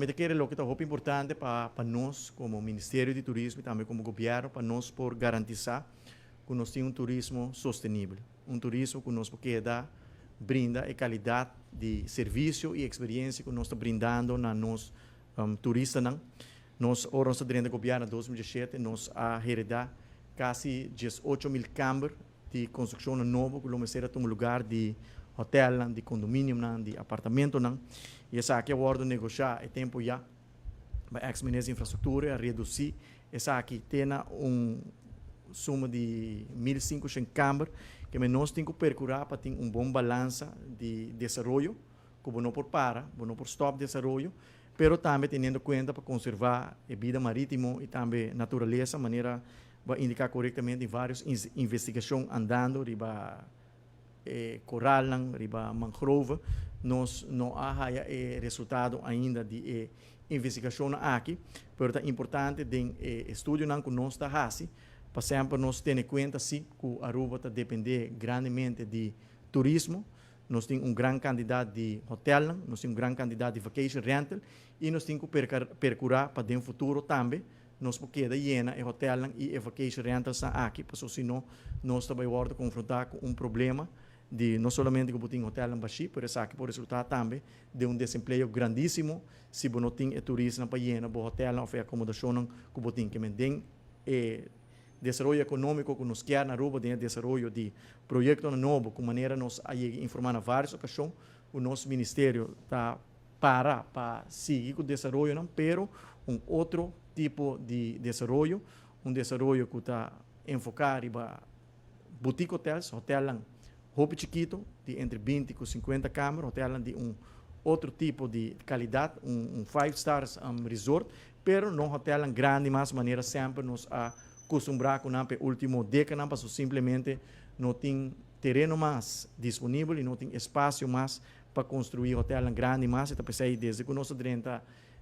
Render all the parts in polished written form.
também quero lo que é muito importante para nós, como Ministério de Turismo e também como governo, para nós por garantizar que nós temos turismo sustentável. Turismo que nós queda brinda a qualidade de serviço e experiência que nós estamos brindando na nos turistas. Nós, durante o governo de 2017, nós heredamos quase 18.000 câmaras de construção nova, que vamos ser um lugar de hotel, de condomínio, de apartamento. E essa aqui é a hora de negociar, é tempo já, para a ex-ministra de infraestrutura, a reduzir. Essa aqui tem suma de 1.500 câmaras, que nós temos que percorrer para ter bom balanço de desenvolvimento, que não por para, não por stop desenvolvimento, pero também tendo em conta para conservar a vida marítima e também a natureza, de maneira para indicar corretamente em várias investigações andando, riba coral, riba mangrove, nós não há resultado ainda de investigação aqui, pero é importante de estudo que nós está fazendo, para sempre nós ter em conta que Aruba está depender grandemente de turismo. Nós temos grande candidato de hotel, nós temos grande candidato de vacation rental e nós temos que percorrer para dentro futuro também. Nós podemos llenar o hotel e o vacation rental aqui, porque senão nós também vamos confrontar com problema de não somente que tem hotel em baixo, mas aqui pode resultar também de desemprego grandíssimo se não tem turismo para llenar o hotel ou a acomodação que tem que manter. Desenvolvimento econômico que nos quer na Aruba, de desenvolvimento de projetos novos, com maneira nós informar em várias ocasiões, o nosso ministério está para seguir com o desenvolvimento, pero outro tipo de desenvolvimento, desenvolvimento que está enfocado em boutique hotels, hotel roupa chiquito, de entre 20 e 50 câmaras, hotel de outro tipo de qualidade, 5 stars resort, pero não hotel grande, mas maneira sempre nos acostumbrar com a última década, para simplesmente não tem terreno mais disponível e não tem espaço mais para construir hotel grande mais. Então, desde que nós estamos dentro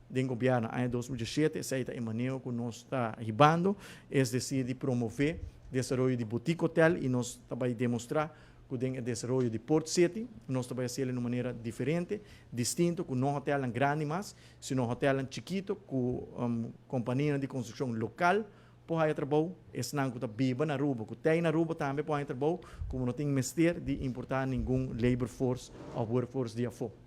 do governo em 2017, essa é a maneira que nós estamos ribando, é decidir promover o desenvolvimento de boutique hotel e nós também demonstrar que tem o desenvolvimento de Port City, nós também fazemos de uma maneira diferente, distinto, com não hotel grande mais, sino hotel chiquito, com companhia de construção local, pode trabalhar, esse não está viva na Aruba, que tem na Aruba também pode trabalhar, como não tem mestre de importar nenhum labor force ou workforce de afora.